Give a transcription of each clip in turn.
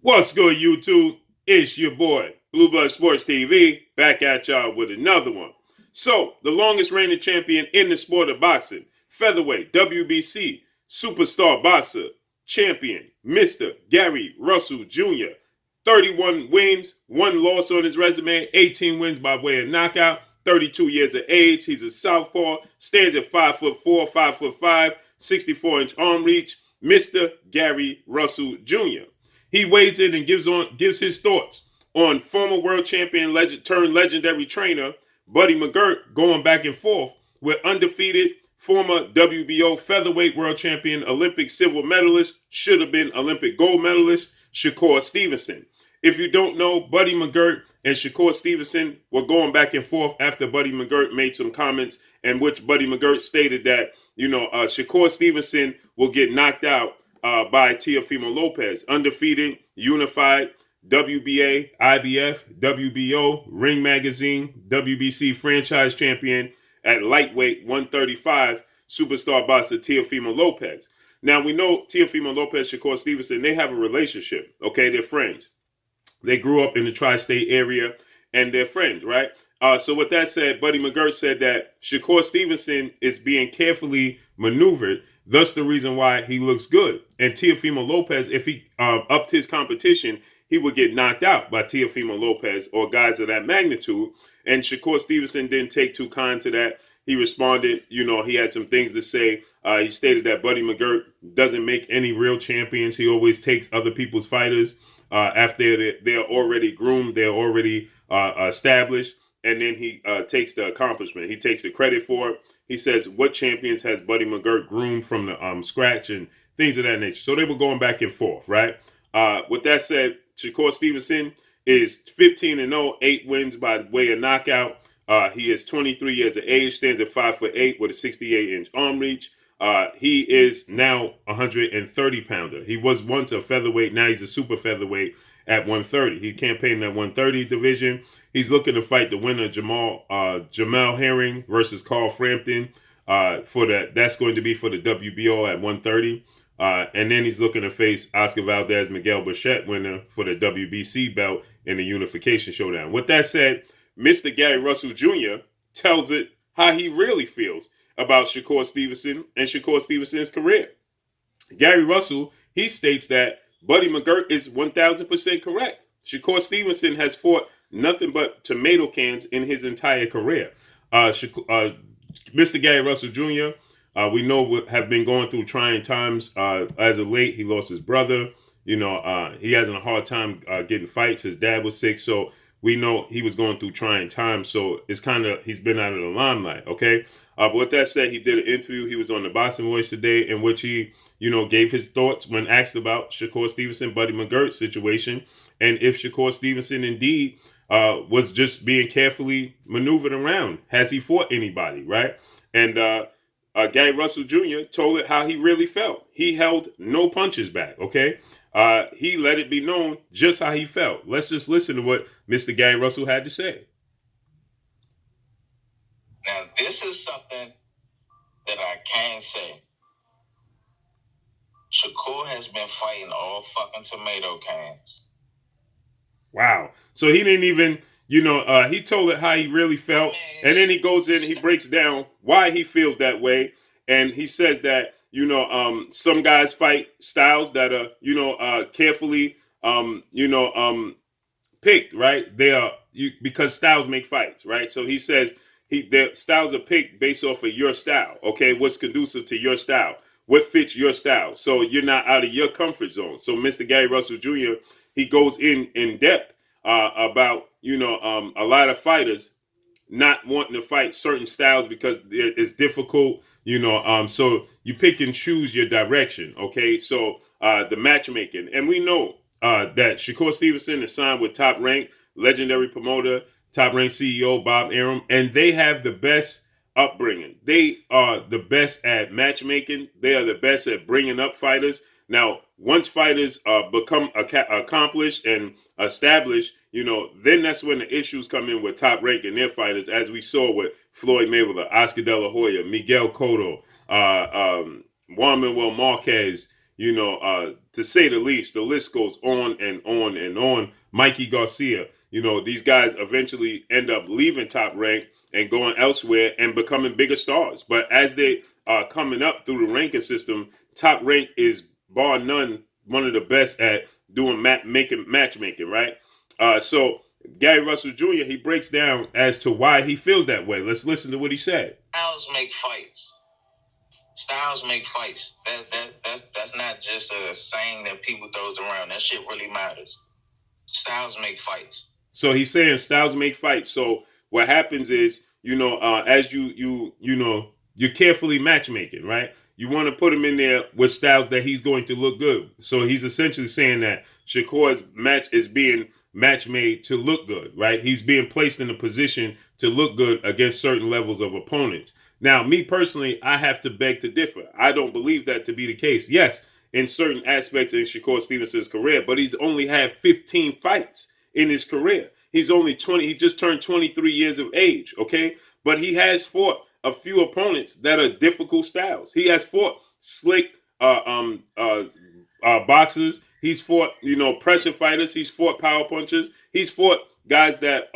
What's good, YouTube? It's your boy, Blue Blood Sports TV, back at y'all with another one. So, the longest reigning champion in the sport of boxing, featherweight, WBC, superstar boxer, champion, Mr. Gary Russell Jr., 31 wins, 1 loss on his resume, 18 wins by way of knockout, 32 years of age. He's a southpaw, stands at 5'4", 5'5", 64-inch arm reach, Mr. Gary Russell Jr. He weighs in and gives his thoughts on former world champion turned legendary trainer Buddy McGirt going back and forth with undefeated former WBO featherweight world champion, Olympic silver medalist, should have been Olympic gold medalist, Shakur Stevenson. If you don't know, Buddy McGirt and Shakur Stevenson were going back and forth after Buddy McGirt made some comments in which Buddy McGirt stated that, Shakur Stevenson will get knocked out by Teofimo Lopez, undefeated, unified, WBA, IBF, WBO, Ring Magazine, WBC franchise champion at lightweight 135, superstar boxer Teofimo Lopez. Now, we know Teofimo Lopez, Shakur Stevenson, they have a relationship, okay? They're friends. They grew up in the tri-state area, and they're friends, right? So with that said, Buddy McGirt said that Shakur Stevenson is being carefully maneuvered, thus the reason why he looks good. And Teofimo Lopez, if he upped his competition, he would get knocked out by Teofimo Lopez or guys of that magnitude. And Shakur Stevenson didn't take too kind to that. He responded, he had some things to say. He stated that Buddy McGirt doesn't make any real champions. He always takes other people's fighters after they're already groomed, they're already established. And then he takes the accomplishment. He takes the credit for it. He says, what champions has Buddy McGirt groomed from the scratch and things of that nature. So they were going back and forth, right? With that said, Shakur Stevenson is 15-0, 8 wins by way of knockout. He is 23 years of age, stands at 5'8" with a 68-inch arm reach. He is now a 130-pounder. He was once a featherweight. Now he's a super featherweight at 130. He's campaigning at 130 division. He's looking to fight the winner, Jamel Herring versus Carl Frampton. That's going to be for the WBO at 130. And then he's looking to face Oscar Valdez, Miguel Bichette winner for the WBC belt in the Unification Showdown. With that said, Mr. Gary Russell Jr. tells it how he really feels about Shakur Stevenson and Shakur Stevenson's career. Gary Russell, he states that Buddy McGirt is 1,000% correct. Shakur Stevenson has fought nothing but tomato cans in his entire career. Mr. Gary Russell Jr., we know have been going through trying times. As of late, he lost his brother. He having a hard time getting fights. His dad was sick, so we know he was going through trying times. So it's he's been out of the limelight, okay? But with that said, he did an interview. He was on the Boxing Voice today in which he, gave his thoughts when asked about Shakur Stevenson, Buddy McGirt situation, and if Shakur Stevenson indeed was just being carefully maneuvered around. Has he fought anybody, right? And Gary Russell Jr. told it how he really felt. He held no punches back, okay? He let it be known just how he felt. Let's just listen to what Mr. Gary Russell had to say. Now, this is something that I can say. Shakur has been fighting all fucking tomato cans. Wow. So he didn't even, he told it how he really felt. And then he goes in and he breaks down why he feels that way. And he says that, some guys fight styles that are, carefully, picked, right? They are, because styles make fights, right? So he says their styles are picked based off of your style, okay? What's conducive to your style? What fits your style? So you're not out of your comfort zone. So Mr. Gary Russell Jr., he goes in depth about, a lot of fighters not wanting to fight certain styles because it's difficult, so you pick and choose your direction, okay? So the matchmaking. And we know that Shakur Stevenson is signed with Top Rank, legendary promoter, Top Rank CEO Bob Arum, and they have the best upbringing. They are the best at matchmaking. They are the best at bringing up fighters. Now, once fighters become accomplished and established, then that's when the issues come in with Top Rank and their fighters, as we saw with Floyd Mayweather, Oscar De La Hoya, Miguel Cotto, Juan Manuel Marquez, to say the least. The list goes on and on and on. Mikey Garcia, these guys eventually end up leaving Top Rank and going elsewhere and becoming bigger stars. But as they are coming up through the ranking system, Top Rank is bar none one of the best at doing matchmaking, right? So Gary Russell Jr., he breaks down as to why he feels that way. Let's listen to what he said. Styles make fights. Styles make fights. That's not just a saying that people throws around. That shit really matters. Styles make fights. So he's saying styles make fights. So what happens is, as you're carefully matchmaking, right? You want to put him in there with styles that he's going to look good. So he's essentially saying that Shakur's match is being match made to look good, right? He's being placed in a position to look good against certain levels of opponents. Now, me personally, I have to beg to differ. I don't believe that to be the case. Yes, in certain aspects in Shakur Stevenson's career, but he's only had 15 fights in his career. He's only 20. He just turned 23 years of age, okay? But he has fought a few opponents that are difficult styles. He has fought slick boxers. He's fought, pressure fighters. He's fought power punchers. He's fought guys that,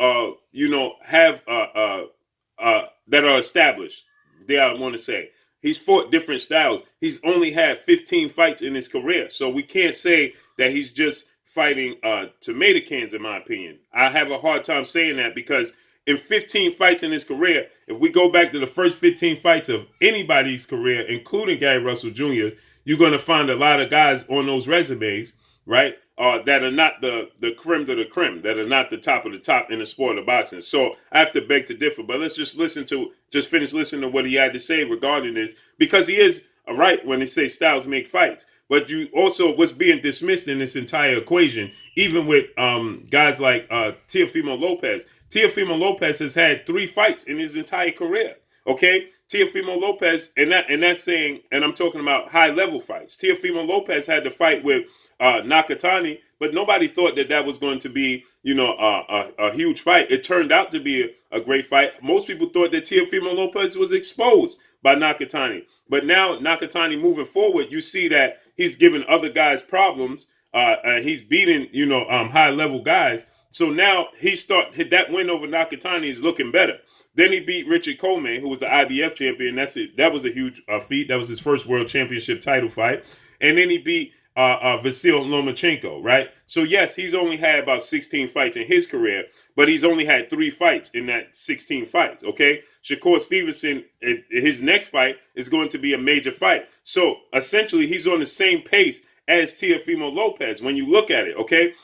have that are established. There, I want to say. He's fought different styles. He's only had 15 fights in his career. So we can't say that he's just fighting tomato cans, in my opinion. I have a hard time saying that because in 15 fights in his career, if we go back to the first 15 fights of anybody's career, including Gary Russell Jr., you're going to find a lot of guys on those resumes, right, that are not the creme de la creme, that are not the top of the top in the sport of boxing. So I have to beg to differ. But let's just finish listening to what he had to say regarding this, because he is right when he says styles make fights. But you also, what's being dismissed in this entire equation, even with guys like Teofimo Lopez. Teofimo Lopez has had 3 fights in his entire career. Okay, Teofimo Lopez, and that's saying, and I'm talking about high level fights. Teofimo Lopez had to fight with Nakatani, but nobody thought that was going to be, a huge fight. It turned out to be a great fight. Most people thought that Teofimo Lopez was exposed by Nakatani, but now Nakatani moving forward, you see that he's giving other guys problems. He's beating, high level guys. So now that win over Nakatani is looking better. Then he beat Richard Coleman, who was the IBF champion. That was a huge feat. That was his first world championship title fight. And then he beat Vasyl Lomachenko, right? So yes, he's only had about 16 fights in his career, but he's only had 3 fights in that 16 fights, okay? Shakur Stevenson, his next fight is going to be a major fight. So essentially, he's on the same pace as Teofimo Lopez when you look at it, okay?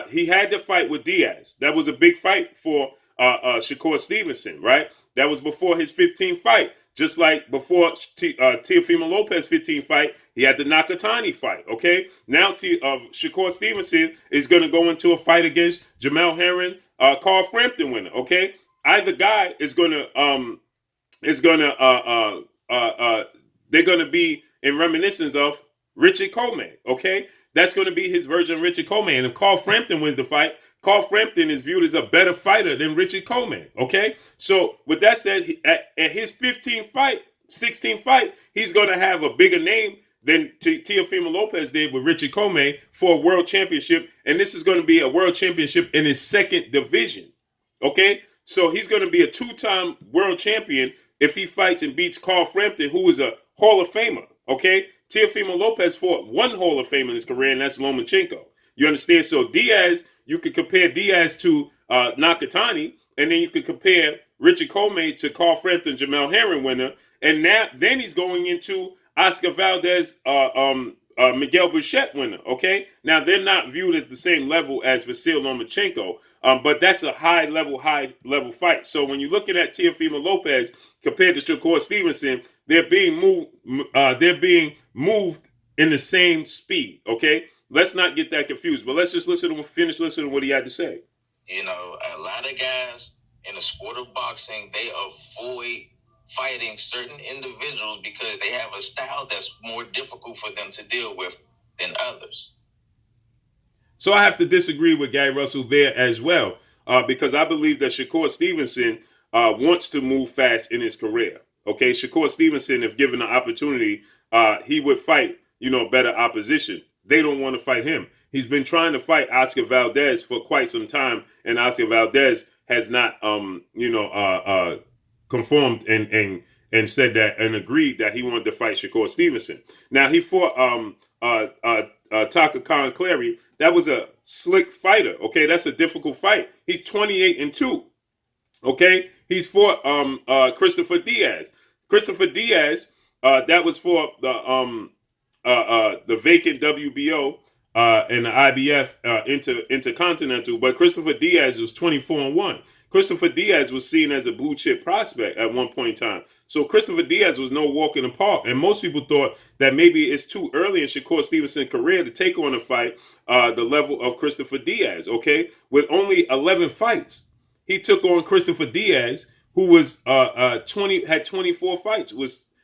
He had to fight with Diaz. That was a big fight for Shakur Stevenson, right? That was before his 15th fight. Just like before Teofimo Lopez 15th fight, he had the Nakatani fight, okay? Now Shakur Stevenson is going to go into a fight against Jamel Herring, Carl Frampton winner, okay? Either guy is going to they're going to be in reminiscence of Richard Coleman, okay? That's going to be his version of Richard Coleman. And if Carl Frampton wins the fight, Carl Frampton is viewed as a better fighter than Richard Coleman, okay? So with that said, at his 16th fight, he's going to have a bigger name than Teofimo Lopez did with Richard Coleman for a world championship. And this is going to be a world championship in his second division, okay? So he's going to be a 2-time world champion if he fights and beats Carl Frampton, who is a Hall of Famer, okay? Teofimo Lopez fought 1 Hall of Famer in his career, and that's Lomachenko. You understand? So Diaz, you could compare Diaz to Nakatani, and then you could compare Richard Coleman to Carl Frampton, Jamel Herring winner, and then he's going into Oscar Valdez, Miguel Burchett winner. Okay, now they're not viewed as the same level as Vasyl Lomachenko, but that's a high level fight. So when you're looking at Teofimo Lopez compared to Shakur Stevenson, they're being moved in the same speed. Okay. Let's not get that confused, but let's just finish listening to what he had to say. A lot of guys in the sport of boxing, they avoid fighting certain individuals because they have a style that's more difficult for them to deal with than others. So I have to disagree with Gary Russell there as well, because I believe that Shakur Stevenson wants to move fast in his career. Okay, Shakur Stevenson, if given the opportunity, he would fight better opposition. They don't want to fight him. He's been trying to fight Oscar Valdez for quite some time, and Oscar Valdez has not, conformed and said that and agreed that he wanted to fight Shakur Stevenson. Now he fought Taka Khan Clary. That was a slick fighter. Okay, that's a difficult fight. He's 28-2. Okay, he's fought Christopher Diaz. Christopher Diaz, that was for the vacant WBO and the IBF intercontinental. But Christopher Diaz was 24-1. Christopher Diaz was seen as a blue chip prospect at one point in time. So Christopher Diaz was no walk in the park. And most people thought that maybe it's too early in Shakur Stevenson's career to take on a fight the level of Christopher Diaz, okay? With only 11 fights. He took on Christopher Diaz, who was had 24 fights.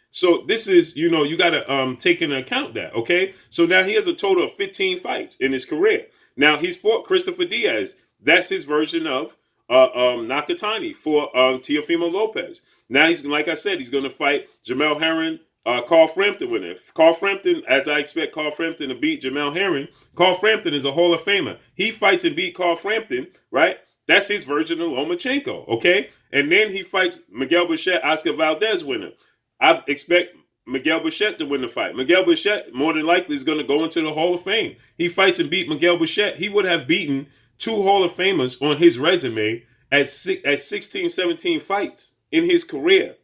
So this is, you got to take into account that, okay? So now he has a total of 15 fights in his career. Now he's fought Christopher Diaz. That's his version of Nakatani for Teofimo Lopez. Now he's, like I said, he's going to fight Jamel Herring, Carl Frampton winner. Carl Frampton, as I expect Carl Frampton to beat Jamel Herring. Carl Frampton is a Hall of Famer. He fights and beat Carl Frampton, right? That's his version of Lomachenko, okay? And then he fights Miguel Bichette, Oscar Valdez winner. I expect Miguel Bichette to win the fight. Miguel Bichette, more than likely, is going to go into the Hall of Fame. He fights and beat Miguel Bichette. He would have beaten 2 Hall of Famers on his resume at 16, 17 fights in his career.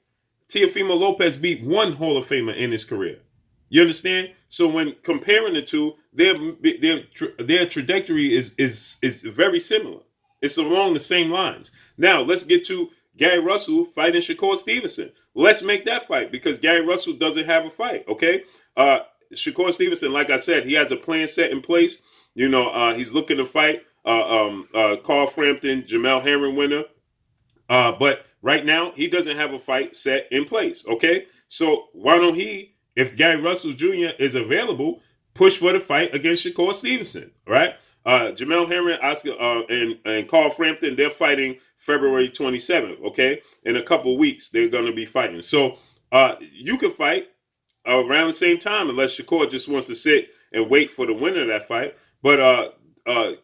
Teofimo Lopez beat 1 Hall of Famer in his career. You understand? So when comparing the two, their trajectory is very similar. It's along the same lines. Now, let's get to Gary Russell fighting Shakur Stevenson. Let's make that fight because Gary Russell doesn't have a fight, okay? Shakur Stevenson, like I said, he has a plan set in place. He's looking to fight Carl Frampton, Jamel Herring winner. But right now, he doesn't have a fight set in place, okay? So why don't he, if Gary Russell Jr. is available, push for the fight against Shakur Stevenson, right? Jamel Herring, Oscar, and Carl Frampton, they're fighting February 27th, okay? In a couple weeks, they're going to be fighting. So you can fight around the same time unless Shakur just wants to sit and wait for the winner of that fight. But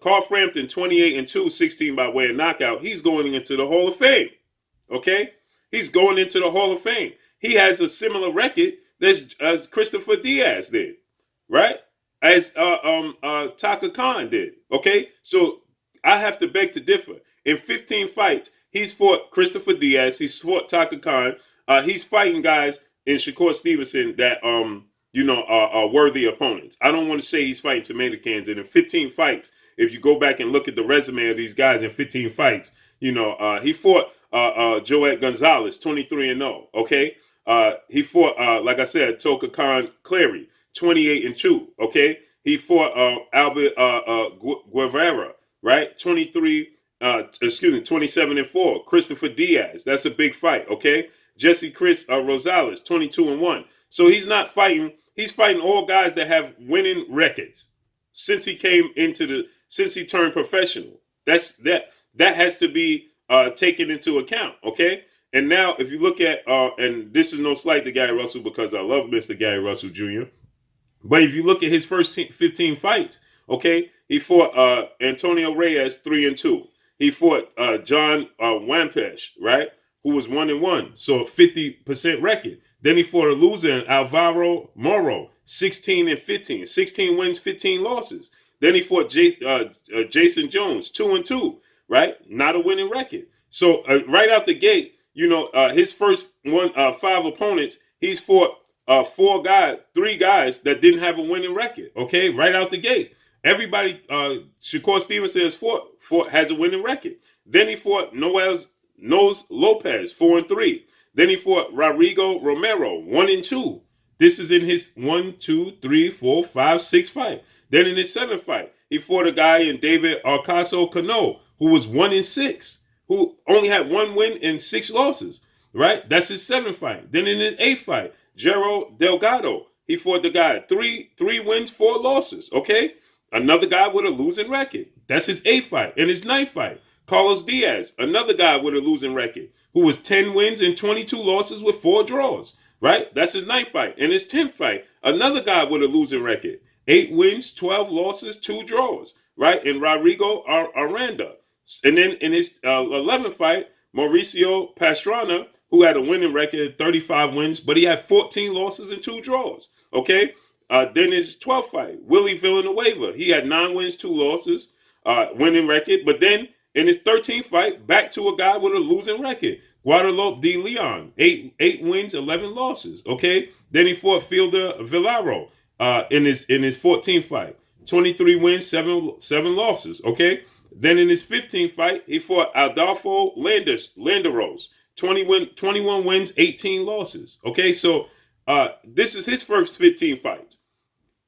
Carl Frampton, 28-2, 16 by way of knockout, he's going into the Hall of Fame, okay? He's going into the Hall of Fame. He has a similar record as Christopher Diaz did, right? As Taka Khan did, okay? So I have to beg to differ. In 15 fights, he's fought Christopher Diaz, he's fought Taka Khan, he's fighting guys in Shakur Stevenson that, are worthy opponents. I don't want to say he's fighting tomato cans. And in 15 fights, if you go back and look at the resume of these guys in 15 fights, he fought Joet Gonzalez, 23-0, okay? He fought, like I said, Toka Khan Clary, 28-2, okay? He fought Albert Guevara, right? 27-4. Christopher Diaz, that's a big fight, okay? Jesse Chris Rosales, 22-1. So he's not fighting. He's fighting all guys that have winning records since he turned professional. That has to be taken into account, okay? And now if you look at, and this is no slight to Gary Russell because I love Mr. Gary Russell Jr., but if you look at his first 15 fights, okay, he fought Antonio Reyes 3-2. He fought John Wampesh, right, who was 1-1, so a 50% record. Then he fought a loser in Alvaro Moro, 16-15, 16 wins, 15 losses. Then he fought Jason Jones, 2-2, right, not a winning record. So right out the gate, his first 5 opponents, he's fought 3 guys that didn't have a winning record. Okay, right out the gate. Everybody, Shakur Stevenson has a winning record. Then he fought Nos Lopez, 4-3. Then he fought Rodrigo Romero, 1-2. This is in his 6th fight. Then in his 7th fight, he fought a guy in David Arcaso Cano, who was 1-6, who only had 1 win and 6 losses. Right? That's his 7th fight. Then in his 8th fight, Gerald Delgado, he fought the guy 3 wins, 4 losses. Okay? Another guy with a losing record. That's his 8th fight. In his 9th fight, Carlos Diaz, another guy with a losing record, who was 10 wins and 22 losses with 4 draws. right? That's his 9th fight. In his 10th fight, another guy with a losing record. 8 wins, 12 losses, 2 draws, right? And Rodrigo Aranda. And then in his 11th fight, Mauricio Pastrana, who had a winning record, 35 wins, but he had 14 losses and 2 draws, okay? Then his 12th fight, Willie Villanueva. He had 9 wins, 2 losses, winning record. But then in his 13th fight, back to a guy with a losing record, Guadalupe de Leon, 8 wins, 11 losses, okay? Then he fought Fielder Villaro in his 14th fight, 23 wins, 7 losses, okay? Then in his 15th fight, he fought Adolfo Landeros, 21 wins, 18 losses, okay? So this is his first 15 fights,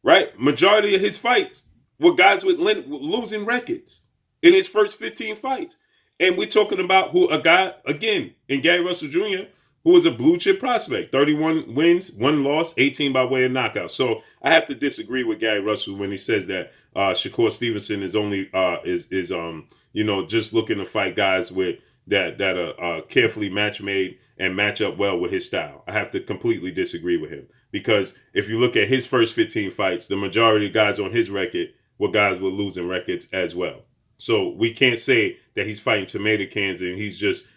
right? Majority of his fights were guys with losing records in his first 15 fights. And we're talking about a guy, again, in Gary Russell Jr., who was a blue chip prospect, 31 wins, 1 loss, 18 by way of knockout. So I have to disagree with Gary Russell when he says that Shakur Stevenson is only just looking to fight guys with that are carefully match made and match up well with his style. I have to completely disagree with him, because if you look at his first 15 fights, the majority of guys on his record were guys with losing records as well. So we can't say that he's fighting tomato cans and he's just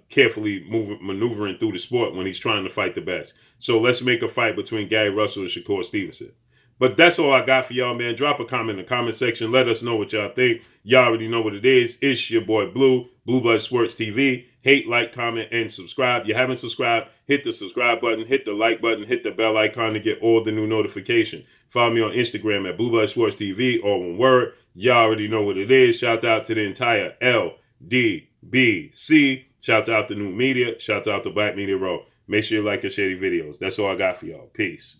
carefully maneuvering through the sport when he's trying to fight the best. So let's make a fight between Gary Russell and Shakur Stevenson. But that's all I got for y'all, man. Drop a comment in the comment section. Let us know what y'all think. Y'all already know what it is. It's your boy Blue Blood Sports TV. Hate, like, comment, and subscribe. You haven't subscribed, hit the subscribe button, hit the like button, hit the bell icon to get all the new notification. Follow me on Instagram at Blood Sports TV, or one word. Y'all already know what it is. Shout out to the entire LDBC. Shout out to New Media. Shout out to Black Media Row. Make sure you like and share the videos. That's all I got for y'all. Peace.